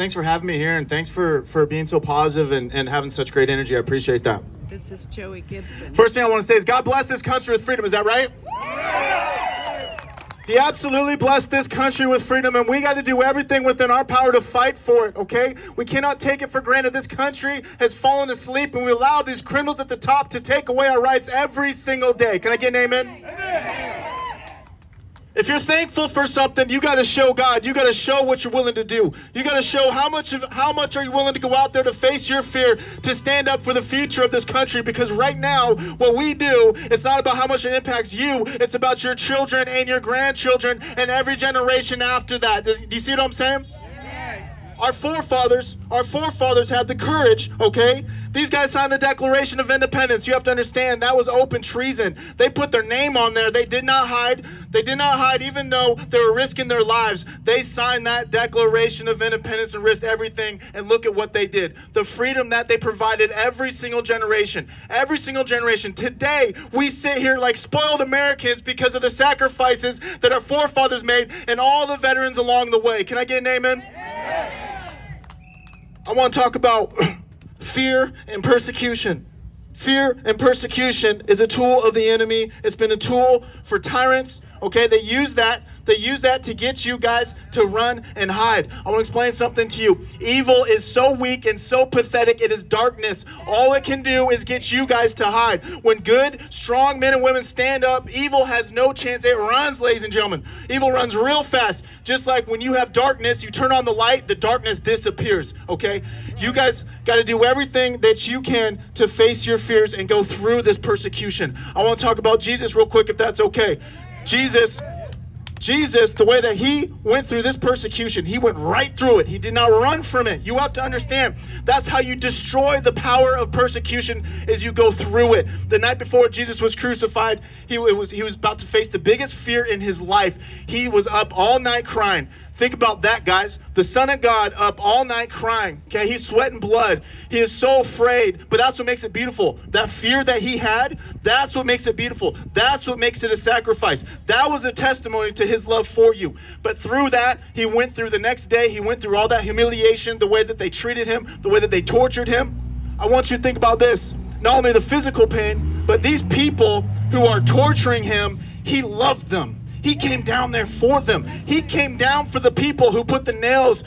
Thanks for having me here, and thanks for being so positive and having such great energy. I appreciate that. This is Joey Gibson. First thing I want to say is God bless this country with freedom. Is that right? He absolutely blessed this country with freedom, and we got to do everything within our power to fight for it, okay? We cannot take it for granted. This country has fallen asleep, and we allow these criminals at the top to take away our rights every single day. Can I get an amen? Amen. If you're thankful for something, you got to show God. You got to show what you're willing to do. You got to show how much are you willing to go out there to face your fear, to stand up for the future of this country. Because right now, what we do, it's not about how much it impacts you. It's about your children and your grandchildren and every generation after that. Do you see what I'm saying? Our forefathers had the courage, okay? These guys signed the Declaration of Independence. You have to understand that was open treason. They put their name on there. They did not hide. They did not hide even though they were risking their lives. They signed that Declaration of Independence and risked everything, and look at what they did. The freedom that they provided every single generation. Every single generation. Today, we sit here like spoiled Americans because of the sacrifices that our forefathers made and all the veterans along the way. Can I get an amen? I want to talk about fear and persecution. Fear and persecution is a tool of the enemy. It's been a tool for tyrants. Okay, they use that to get you guys to run and hide. I want to explain something to you. Evil is so weak and so pathetic. It is darkness. All it can do is get you guys to hide. When good, strong men and women stand up, evil has no chance. It runs, ladies and gentlemen. Evil runs real fast. Just like when you have darkness, you turn on the light, the darkness disappears. Okay? You guys got to do everything that you can to face your fears and go through this persecution. I want to talk about Jesus real quick, if that's okay. Jesus, the way that he went through this persecution, he went right through it. He did not run from it. You have to understand, that's how you destroy the power of persecution, is you go through it. The night before Jesus was crucified, he was about to face the biggest fear in his life. He was up all night crying. Think about that, guys. The Son of God up all night crying. Okay, he's sweating blood. He is so afraid, but that's what makes it beautiful. That fear that he had, that's what makes it beautiful. That's what makes it a sacrifice. That was a testimony to his love for you. But through that, he went through the next day, he went through all that humiliation, the way that they treated him, the way that they tortured him. I want you to think about this. Not only the physical pain, but these people who are torturing him, he loved them. He came down there for them. He came down for the people who put the nails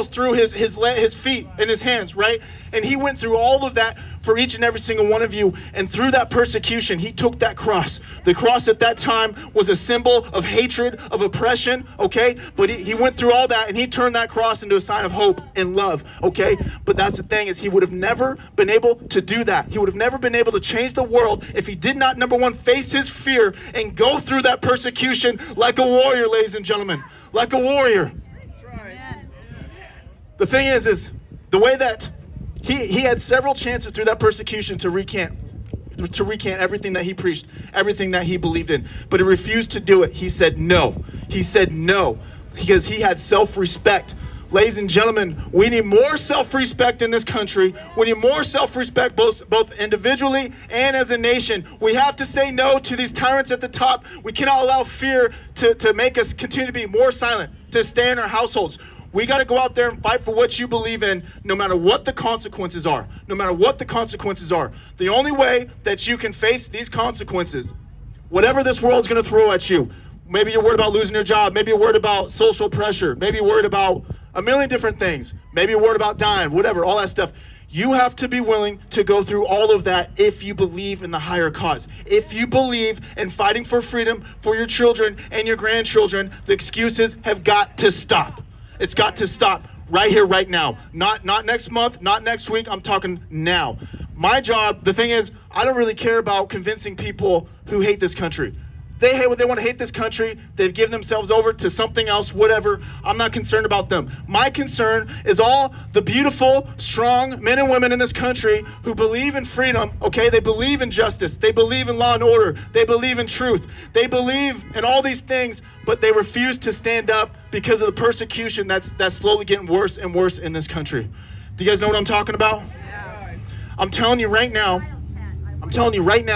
through his feet and his hands, right? And he went through all of that for each and every single one of you. And through that persecution, he took that cross. The cross at that time was a symbol of hatred, of oppression, okay? But he went through all that, and he turned that cross into a sign of hope and love, okay? But that's the thing, is he would have never been able to do that. He would have never been able to change the world if he did not, number one, face his fear and go through that persecution like a warrior, ladies and gentlemen. Like a warrior. The thing is the way that he had several chances through that persecution to recant everything that he preached, everything that he believed in, but he refused to do it. He said no. He said no because he had self-respect. Ladies and gentlemen, we need more self-respect in this country. We need more self-respect both individually and as a nation. We have to say no to these tyrants at the top. We cannot allow fear to make us continue to be more silent, to stay in our households. We got to go out there and fight for what you believe in, no matter what the consequences are. No matter what the consequences are. The only way that you can face these consequences, whatever this world's going to throw at you, maybe you're worried about losing your job, maybe you're worried about social pressure, maybe you're worried about a million different things, maybe you're worried about dying, whatever, all that stuff. You have to be willing to go through all of that if you believe in the higher cause. If you believe in fighting for freedom for your children and your grandchildren, the excuses have got to stop. It's got to stop right here, right now. Not next month, not next week. I'm talking now. My job, the thing is, I don't really care about convincing people who hate this country. They want to hate this country. They've given themselves over to something else, whatever. I'm not concerned about them. My concern is all the beautiful, strong men and women in this country who believe in freedom, okay? They believe in justice. They believe in law and order. They believe in truth. They believe in all these things, but they refuse to stand up because of the persecution that's slowly getting worse and worse in this country. Do you guys know what I'm talking about? I'm telling you right now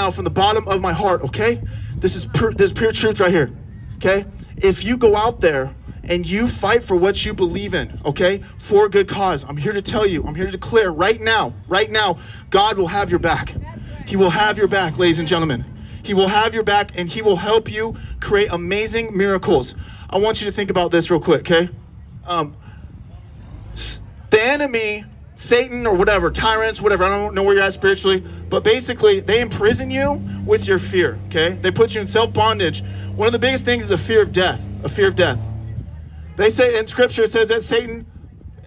from the bottom of my heart, okay? This is pure truth right here, okay? If you go out there and you fight for what you believe in, okay? For a good cause. I'm here to tell you, I'm here to declare right now, God will have your back. He will have your back, ladies and gentlemen. He will have your back, and he will help you create amazing miracles. I want you to think about this real quick, okay? The enemy, Satan or whatever, tyrants, whatever, I don't know where you're at spiritually, but basically they imprison you with your fear, okay? They put you in self-bondage. One of the biggest things is a fear of death, They say in scripture, it says that Satan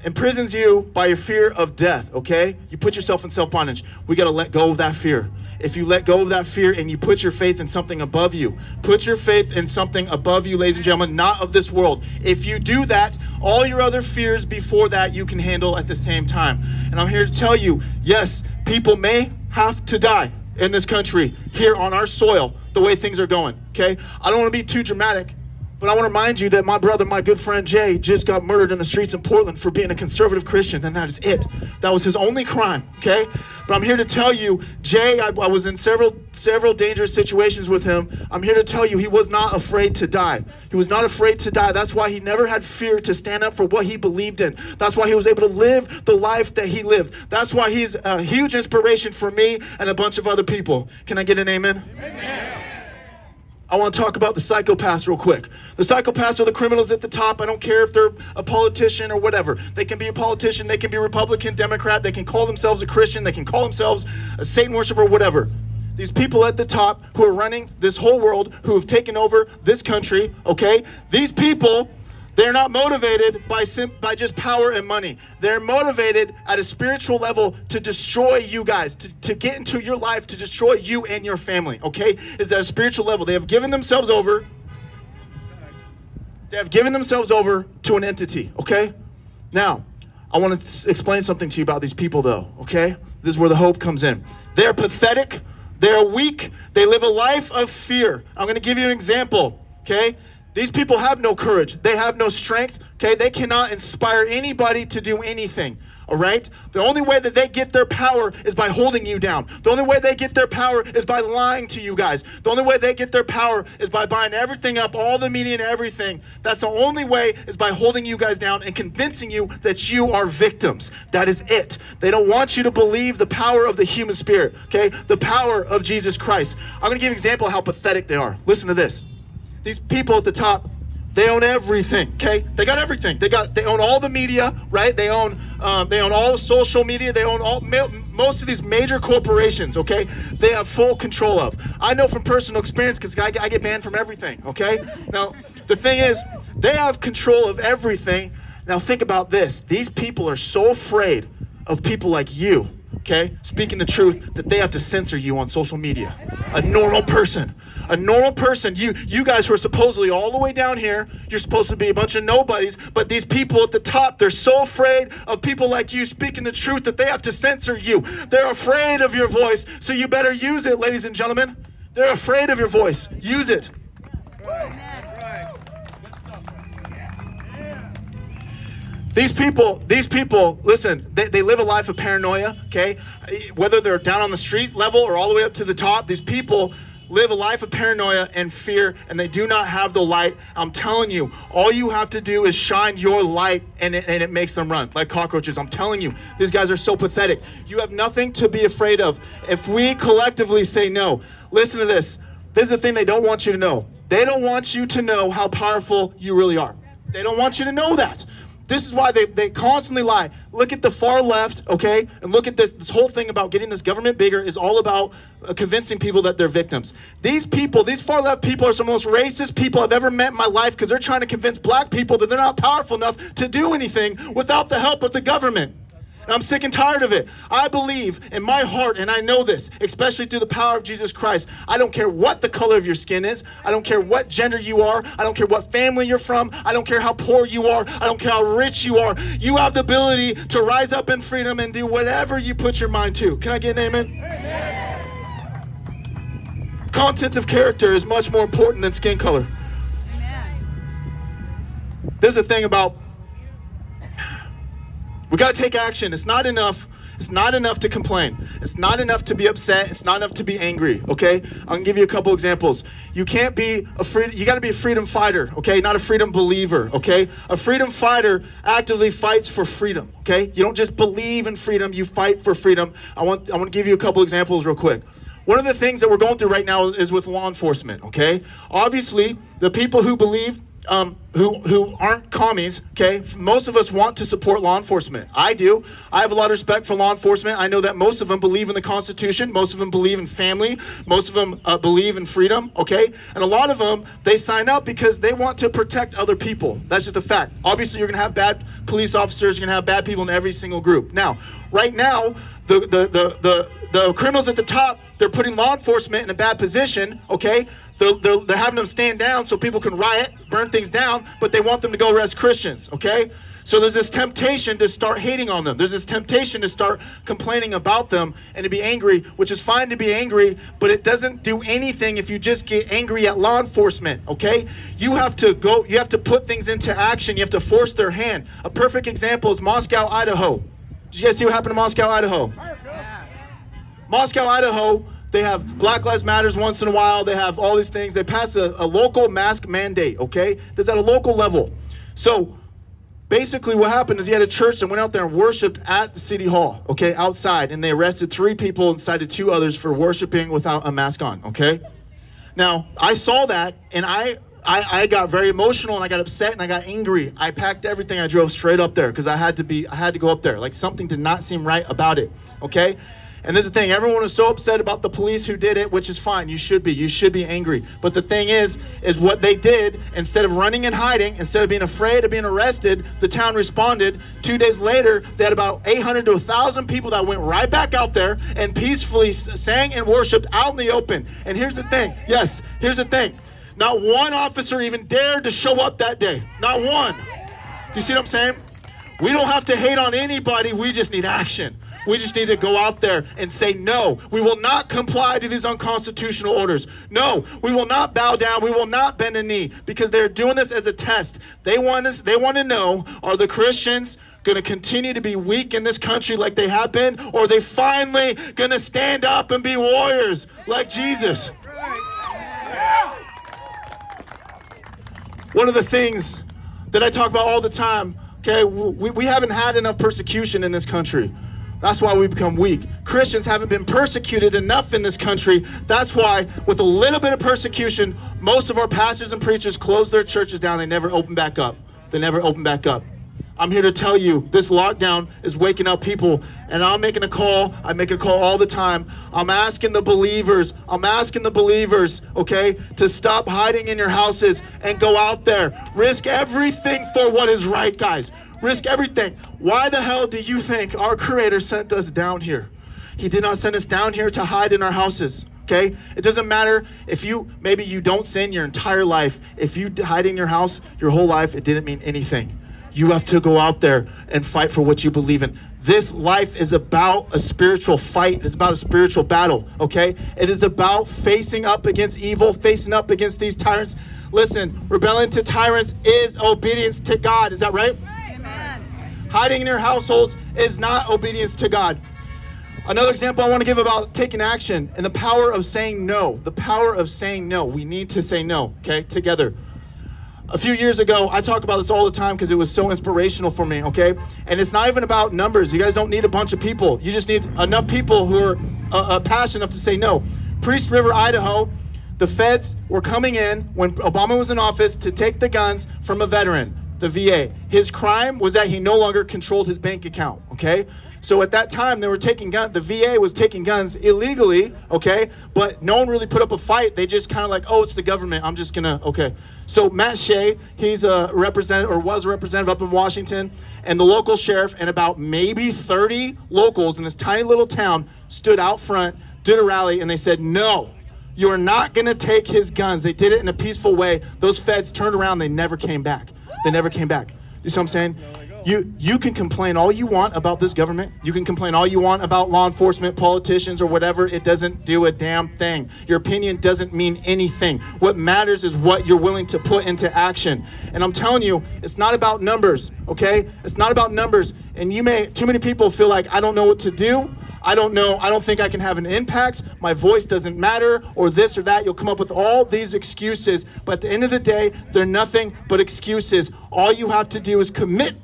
imprisons you by your fear of death, okay? You put yourself in self-bondage. We got to let go of that fear. If you let go of that fear and you put your faith in something above you, put your faith in something above you, ladies and gentlemen, not of this world. If you do that, all your other fears before that you can handle at the same time. And I'm here to tell you, yes, people may have to die in this country, here on our soil, the way things are going, okay? I don't want to be too dramatic, but I want to remind you that my brother, my good friend Jay, just got murdered in the streets in Portland for being a conservative Christian, and that is it. That was his only crime, okay? But I'm here to tell you, Jay, I was in several dangerous situations with him. I'm here to tell you, he was not afraid to die. He was not afraid to die. That's why he never had fear to stand up for what he believed in. That's why he was able to live the life that he lived. That's why he's a huge inspiration for me and a bunch of other people. Can I get an amen? Amen. I want to talk about the psychopaths real quick. The psychopaths are the criminals at the top. I don't care if they're a politician or whatever. They can be a politician, they can be Republican, Democrat, they can call themselves a Christian, they can call themselves a Satan worshiper, whatever. These people at the top who are running this whole world, who have taken over this country, okay? These people, they're not motivated by just power and money. They're motivated at a spiritual level to destroy you guys, to get into your life, to destroy you and your family, okay? It's at a spiritual level. They have given themselves over. They have given themselves over to an entity, okay? Now, I want to explain something to you about these people, though, okay? This is where the hope comes in. They're pathetic. They're weak. They live a life of fear. I'm going to give you an example, okay? These people have no courage. They have no strength, okay? They cannot inspire anybody to do anything, all right? The only way that they get their power is by holding you down. The only way they get their power is by lying to you guys. The only way they get their power is by buying everything up, all the media and everything. That's the only way, is by holding you guys down and convincing you that you are victims. That is it. They don't want you to believe the power of the human spirit, okay? The power of Jesus Christ. I'm going to give you an example of how pathetic they are. Listen to this. These people at the top, they own everything, okay? They got everything. They own all the media, right? They own all the social media. They own most of these major corporations, okay? They have full control of. I know from personal experience because I get banned from everything, okay? Now, the thing is, they have control of everything. Now, think about this. These people are so afraid of people like you, okay, speaking the truth, that they have to censor you on social media. A normal person, you guys who are supposedly all the way down here, you're supposed to be a bunch of nobodies, but these people at the top, they're so afraid of people like you speaking the truth that they have to censor you. They're afraid of your voice, so you better use it, ladies and gentlemen. They're afraid of your voice. Use it. These people, listen, they live a life of paranoia, okay? Whether they're down on the street level or all the way up to the top, these people live a life of paranoia and fear, and they do not have the light. I'm telling you, all you have to do is shine your light, and it makes them run like cockroaches. I'm telling you, these guys are so pathetic. You have nothing to be afraid of if we collectively say no. Listen to this. This is the thing they don't want you to know. They don't want you to know how powerful you really are. They don't want you to know that. This is why they constantly lie. Look at the far left, okay? And look at this whole thing about getting this government bigger is all about convincing people that they're victims. These people, these far left people are some of the most racist people I've ever met in my life because they're trying to convince black people that they're not powerful enough to do anything without the help of the government. And I'm sick and tired of it. I believe in my heart, and I know this, especially through the power of Jesus Christ. I don't care what the color of your skin is. I don't care what gender you are. I don't care what family you're from. I don't care how poor you are. I don't care how rich you are. You have the ability to rise up in freedom and do whatever you put your mind to. Can I get an amen? Amen. Content of character is much more important than skin color. Amen. There's a thing about, we got to take action. It's not enough It's not enough to complain. It's not enough to be upset. It's not enough to be angry, okay? I'm going to give you a couple examples. You can't be you got to be a freedom fighter, okay? Not a freedom believer, okay? A freedom fighter actively fights for freedom, okay? You don't just believe in freedom, you fight for freedom. I want to give you a couple examples real quick. One of the things that we're going through right now is with law enforcement, okay? Obviously, the people who believe, who aren't commies, okay? Most of us want to support law enforcement. I do. I have a lot of respect for law enforcement. I know that most of them believe in the Constitution. Most of them believe in family. Most of them believe in freedom, okay? And a lot of them, they sign up because they want to protect other people. That's just a fact. Obviously, you're going to have bad police officers. You're going to have bad people in every single group. Now, right now, the criminals at the top, they're putting law enforcement in a bad position, okay? They're having them stand down so people can riot, burn things down, but they want them to go arrest Christians, okay? So there's this temptation to start hating on them. There's this temptation to start complaining about them and to be angry, which is fine to be angry, but it doesn't do anything if you just get angry at law enforcement, okay? You have to put things into action. You have to force their hand. A perfect example is Moscow, Idaho. Did you guys see what happened to Moscow, Idaho? Yeah. Moscow, Idaho, they have Black Lives Matters once in a while. They have all these things. They pass a local mask mandate, okay? That's at a local level. So basically what happened is you had a church that went out there and worshiped at the city hall, okay, outside. And they arrested 3 people and cited 2 others for worshiping without a mask on, okay? Now, I saw that, and I got very emotional, and I got upset, and I got angry. I packed everything. I drove straight up there because I had to go up there. Like, something did not seem right about it, okay? And this is the thing. Everyone was so upset about the police who did it, which is fine. You should be angry. But the thing is what they did, instead of running and hiding, instead of being afraid of being arrested, the town responded. 2 days later, they had about 800 to 1,000 people that went right back out there and peacefully sang and worshiped out in the open. And here's the thing. Yes, here's the thing. Not one officer even dared to show up that day. Not one. Do you see what I'm saying? We don't have to hate on anybody. We just need action. We just need to go out there and say no. We will not comply to these unconstitutional orders. No, we will not bow down. We will not bend a knee, because they're doing this as a test. They want to know, are the Christians going to continue to be weak in this country like they have been, or are they finally going to stand up and be warriors like Jesus? One of the things that I talk about all the time, okay, we haven't had enough persecution in this country. That's why we become weak. Christians haven't been persecuted enough in this country. That's why, with a little bit of persecution, most of our pastors and preachers close their churches down. They never open back up. They never open back up. I'm here to tell you, this lockdown is waking up people, and I'm making a call. I make a call all the time. I'm asking the believers, okay, to stop hiding in your houses and go out there. Risk everything for what is right, guys. Risk everything. Why the hell do you think our Creator sent us down here? He did not send us down here to hide in our houses, okay? It doesn't matter if maybe you don't sin your entire life. If you hide in your house your whole life, it didn't mean anything. You have to go out there and fight for what you believe in. This life is about a spiritual fight. It's about a spiritual battle, okay? It is about facing up against evil, facing up against these tyrants. Listen, rebellion to tyrants is obedience to God. Is that right? Hiding in your households is not obedience to God. Another example I want to give about taking action and the power of saying no. The power of saying no. We need to say no, okay, together. A few years ago, I talk about this all the time because it was so inspirational for me, okay? And it's not even about numbers. You guys don't need a bunch of people. You just need enough people who are passionate enough to say no. Priest River, Idaho, the feds were coming in when Obama was in office to take the guns from a veteran, the VA. His crime was that he no longer controlled his bank account, okay? So at that time, they were taking guns. The VA was taking guns illegally, okay? But no one really put up a fight. They just kind of like, oh, it's the government. I'm just gonna, okay. So Matt Shea, he's a representative, or was a representative up in Washington, and the local sheriff and about maybe 30 locals in this tiny little town stood out front, did a rally, and they said, no, you are not gonna take his guns. They did it in a peaceful way. Those feds turned around. They never came back. They never came back. You see what I'm saying? You can complain all you want about this government. You can complain all you want about law enforcement, politicians, or whatever. It doesn't do a damn thing. Your opinion doesn't mean anything. What matters is what you're willing to put into action. And I'm telling you, it's not about numbers, okay? It's not about numbers. And too many people feel like, I don't know what to do. I don't know. I don't think I can have an impact. My voice doesn't matter, or this or that. You'll come up with all these excuses. But at the end of the day, they're nothing but excuses. All you have to do is commit,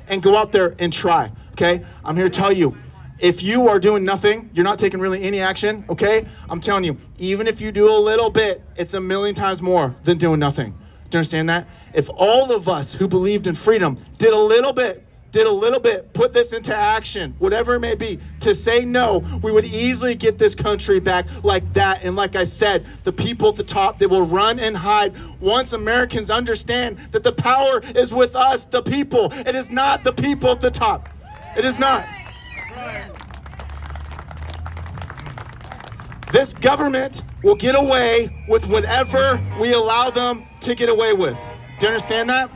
and go out there and try, okay? I'm here to tell you, if you are doing nothing, you're not taking really any action, okay? I'm telling you, even if you do a little bit, it's a million times more than doing nothing. Do you understand that? If all of us who believed in freedom did a little bit, put this into action, whatever it may be, to say no, we would easily get this country back like that. And like I said, the people at the top, they will run and hide once Americans understand that the power is with us, the people. It is not the people at the top. It is not. This government will get away with whatever we allow them to get away with. Do you understand that?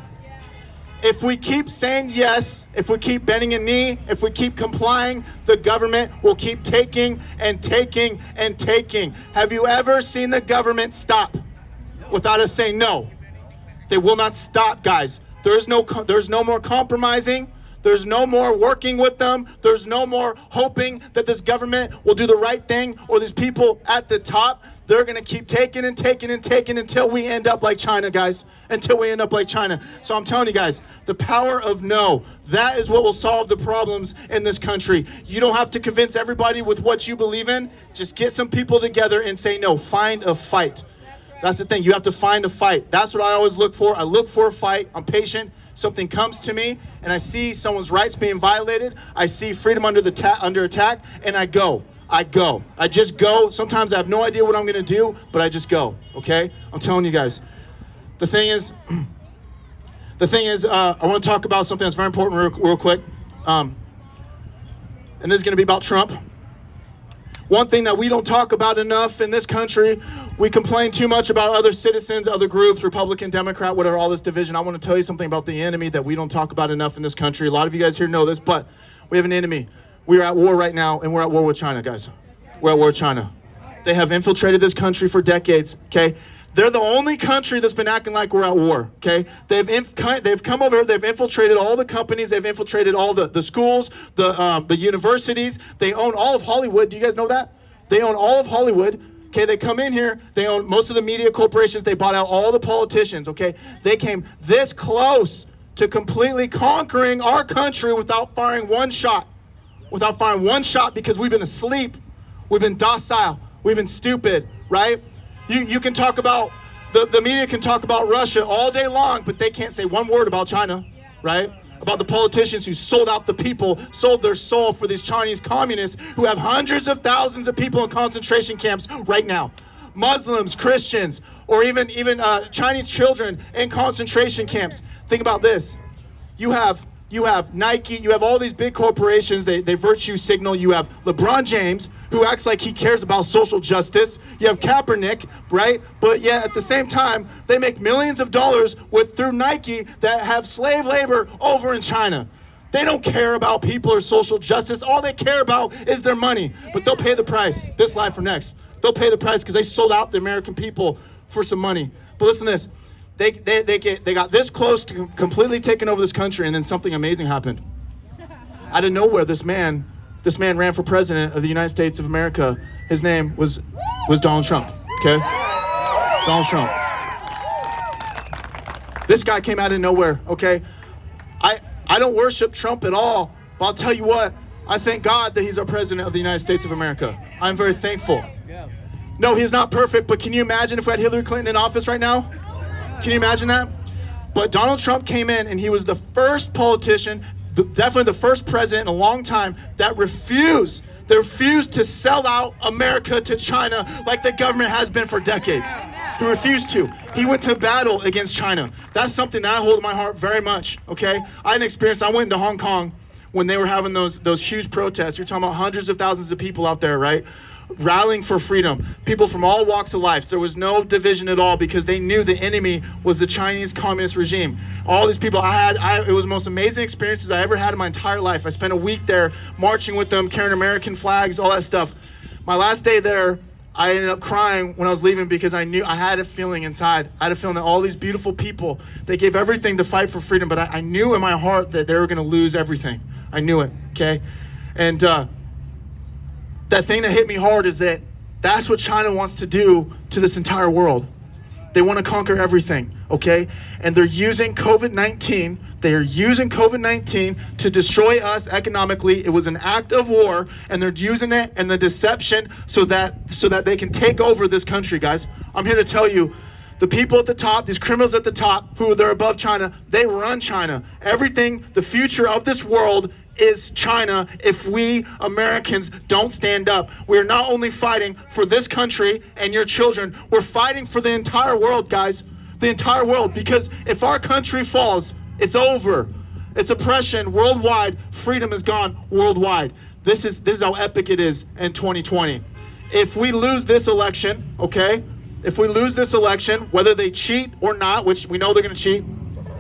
If we keep saying yes, if we keep bending a knee, if we keep complying, the government will keep taking and taking and taking. Have you ever seen the government stop without us saying no? They will not stop, guys. There's no more compromising. There's no more working with them. There's no more hoping that this government will do the right thing, or these people at the top. They're going to keep taking and taking and taking until we end up like China, guys. Until we end up like China. So I'm telling you guys, the power of no, that is what will solve the problems in this country. You don't have to convince everybody with what you believe in. Just get some people together and say no. Find a fight. That's the thing. You have to find a fight. That's what I always look for. I look for a fight. I'm patient. Something comes to me and I see someone's rights being violated. I see freedom under attack, and I go. I just go. Sometimes I have no idea what I'm going to do, but I just go. Okay? I'm telling you guys. The thing is, I want to talk about something that's very important real quick. And this is going to be about Trump. One thing that we don't talk about enough in this country, we complain too much about other citizens, other groups, Republican, Democrat, whatever, all this division. I want to tell you something about the enemy that we don't talk about enough in this country. A lot of you guys here know this, but we have an enemy. We are at war right now, and we're at war with China, guys. We're at war with China. They have infiltrated this country for decades, okay? They're the only country that's been acting like we're at war, okay? They've come over here, they've infiltrated all the companies, they've infiltrated all the schools, the universities. They own all of Hollywood. Do you guys know that? They own all of Hollywood. Okay, they come in here, they own most of the media corporations, they bought out all the politicians, okay? They came this close to completely conquering our country without firing one shot. Without firing one shot, because we've been asleep, we've been docile, we've been stupid, right? You can talk about, the media can talk about Russia all day long, but they can't say one word about China, right? About the politicians who sold out the people, sold their soul for these Chinese communists who have hundreds of thousands of people in concentration camps right now. Muslims, Christians, or even Chinese children in concentration camps. Think about this. You have Nike, you have all these big corporations, they virtue signal. You have LeBron James, who acts like he cares about social justice. You have Kaepernick, right? But yet at the same time, they make millions of dollars through Nike that have slave labor over in China. They don't care about people or social justice. All they care about is their money. But they'll pay the price, this life or next. They'll pay the price because they sold out the American people for some money. But listen to this. They got this close to completely taking over this country, and then something amazing happened. Out of nowhere, this man ran for president of the United States of America. His name was Donald Trump. Okay? Donald Trump. This guy came out of nowhere, okay? I don't worship Trump at all, but I'll tell you what, I thank God that he's our president of the United States of America. I'm very thankful. No, he's not perfect, but can you imagine if we had Hillary Clinton in office right now? Can you imagine that? But Donald Trump came in, and he was the first politician, definitely the first president in a long time, that refused to sell out America to China like the government has been for decades. He refused to. He went to battle against China. That's something that I hold in my heart very much, okay? I had an experience. I went into Hong Kong when they were having those huge protests. You're talking about hundreds of thousands of people out there, right? rallying for freedom. People from all walks of life. There was no division at all because they knew the enemy was the Chinese communist regime. All these people it was the most amazing experiences I ever had in my entire life. I spent a week there marching with them, carrying American flags, all that stuff. My last day there, I ended up crying when I was leaving because I knew I had a feeling inside. I had a feeling that all these beautiful people, they gave everything to fight for freedom, but I knew in my heart that they were going to lose everything. I knew it, okay? And that thing that hit me hard is that that's what China wants to do to this entire world. They want to conquer everything, okay? And they're using COVID-19. They are using COVID-19 to destroy us economically. It was an act of war, and they're using it and the deception so that they can take over this country, guys. I'm here to tell you, the people at the top, these criminals at the top, who they're above China, they run China. Everything, the future of this world is China if we Americans don't stand up. We're not only fighting for this country and your children, we're fighting for the entire world, guys. The entire world. Because if our country falls, it's over. It's oppression worldwide. Freedom is gone worldwide. This is how epic it is in 2020. If we lose this election, okay? If we lose this election, whether they cheat or not, which we know they're going to cheat,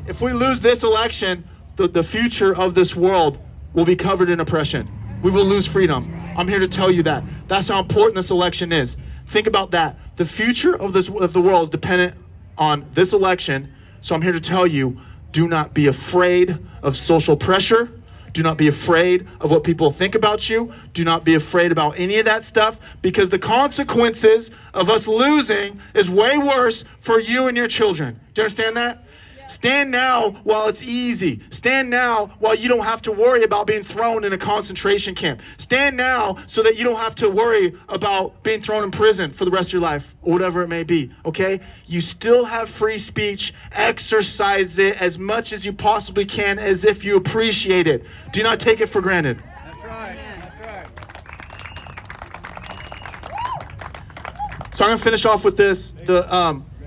if we lose this election, the future of this world will be covered in oppression. We will lose freedom. I'm here to tell you that. That's how important this election is. Think about that. The future of the world is dependent on this election. So I'm here to tell you, do not be afraid of social pressure. Do not be afraid of what people think about you. Do not be afraid about any of that stuff, because the consequences of us losing is way worse for you and your children. Do you understand that? Stand now while it's easy. Stand now while you don't have to worry about being thrown in a concentration camp. Stand now so that you don't have to worry about being thrown in prison for the rest of your life or whatever it may be, okay? You still have free speech. Exercise it as much as you possibly can as if you appreciate it. Do not take it for granted. That's right. That's right. So I'm going to finish off with this.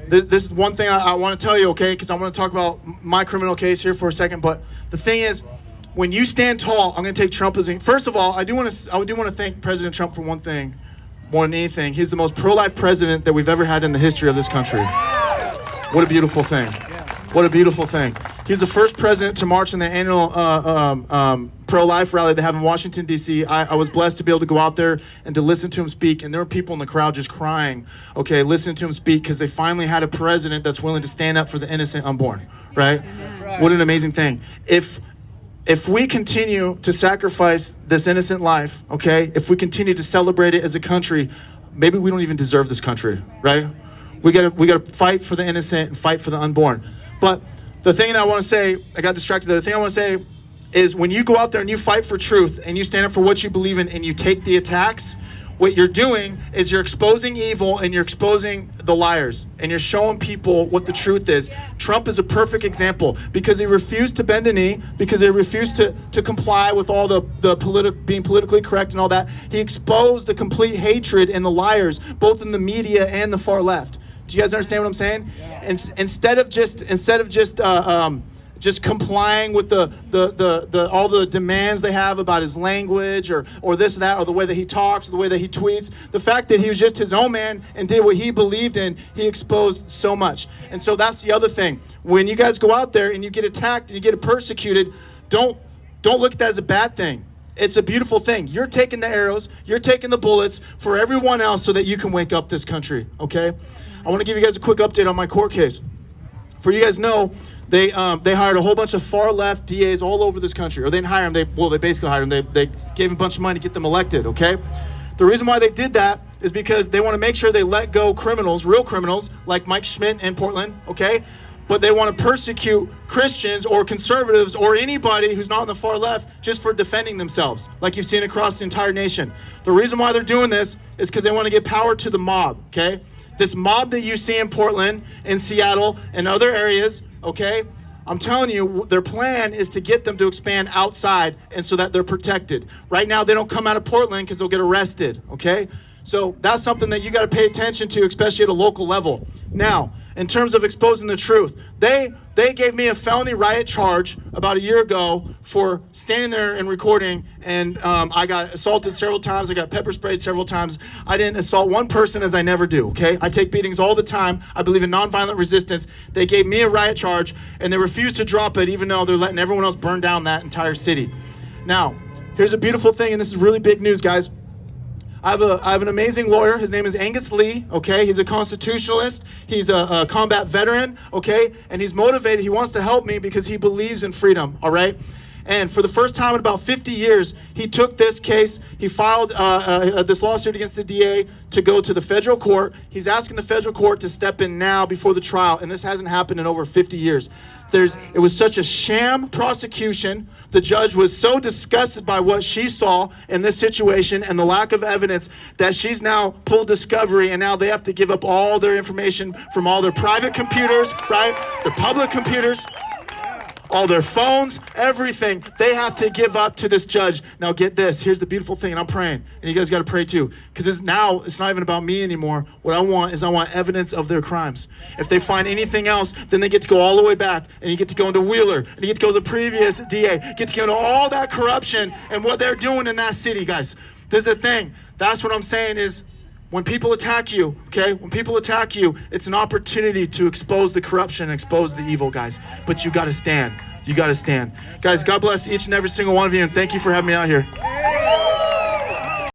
This is one thing I want to tell you, okay, because I want to talk about my criminal case here for a second. But the thing is, when you stand tall, I'm going to take Trump as first of all, I do want to thank President Trump for one thing, more than anything. He's the most pro-life president that we've ever had in the history of this country. What a beautiful thing. What a beautiful thing. He was the first president to march in the annual pro-life rally they have in Washington, D.C. I was blessed to be able to go out there and to listen to him speak. And there were people in the crowd just crying, okay, listening to him speak, because they finally had a president that's willing to stand up for the innocent unborn, right? What an amazing thing. If we continue to sacrifice this innocent life, okay, if we continue to celebrate it as a country, maybe we don't even deserve this country, right? We gotta fight for the innocent and fight for the unborn. But the thing that I want to say, I got distracted there. The thing I want to say is, when you go out there and you fight for truth and you stand up for what you believe in and you take the attacks, what you're doing is you're exposing evil and you're exposing the liars, and you're showing people what the truth is. Trump is a perfect example, because he refused to bend a knee, because he refused to comply with all the being politically correct and all that. He exposed the complete hatred and the liars, both in the media and the far left. Do you guys understand what I'm saying? Yeah. Instead of just complying with the all the demands they have about his language or this or that, or the way that he talks, or the way that he tweets, the fact that he was just his own man and did what he believed in, he exposed so much. And so that's the other thing. When you guys go out there and you get attacked and you get persecuted, don't look at that as a bad thing. It's a beautiful thing. You're taking the arrows, you're taking the bullets for everyone else so that you can wake up this country, okay? I want to give you guys a quick update on my court case. For you guys know, they hired a whole bunch of far left DAs all over this country. Or they didn't hire them, they basically hired them. They gave them a bunch of money to get them elected, okay? The reason why they did that is because they want to make sure they let go criminals, real criminals, like Mike Schmidt in Portland, okay? But they want to persecute Christians or conservatives or anybody who's not on the far left just for defending themselves, like you've seen across the entire nation. The reason why they're doing this is because they want to give power to the mob, okay? This mob that you see in Portland, in Seattle, and other areas, okay? I'm telling you, their plan is to get them to expand outside, and so that they're protected. Right now, they don't come out of Portland because they'll get arrested, okay? So that's something that you got to pay attention to, especially at a local level. Now, in terms of exposing the truth, They gave me a felony riot charge about a year ago for standing there and recording, and I got assaulted several times. I got pepper sprayed several times. I didn't assault one person, as I never do, okay? I take beatings all the time. I believe in nonviolent resistance. They gave me a riot charge, and they refused to drop it, even though they're letting everyone else burn down that entire city. Now, here's a beautiful thing, and this is really big news, guys. I have an amazing lawyer. His name is Angus Lee, okay? He's a constitutionalist. He's a combat veteran, okay? And he's motivated. He wants to help me because he believes in freedom, all right? And for the first time in about 50 years, he took this case. He filed this lawsuit against the DA to go to the federal court. He's asking the federal court to step in now before the trial, and this hasn't happened in over 50 years. It was such a sham prosecution. The judge was so disgusted by what she saw in this situation and the lack of evidence that she's now pulled discovery, and now they have to give up all their information from all their private computers, right? Their public computers, all their phones, everything. They have to give up to this judge. Now get this. Here's the beautiful thing, and I'm praying. And you guys got to pray too. Because it's not even about me anymore. What I want evidence of their crimes. If they find anything else, then they get to go all the way back. And you get to go into Wheeler. And you get to go to the previous DA. Get to go into all that corruption and what they're doing in that city, guys. There's a thing. That's what I'm saying is, when people attack you, okay? When people attack you, it's an opportunity to expose the corruption and expose the evil, guys. But you got to stand. You got to stand. Guys, God bless each and every single one of you, and thank you for having me out here.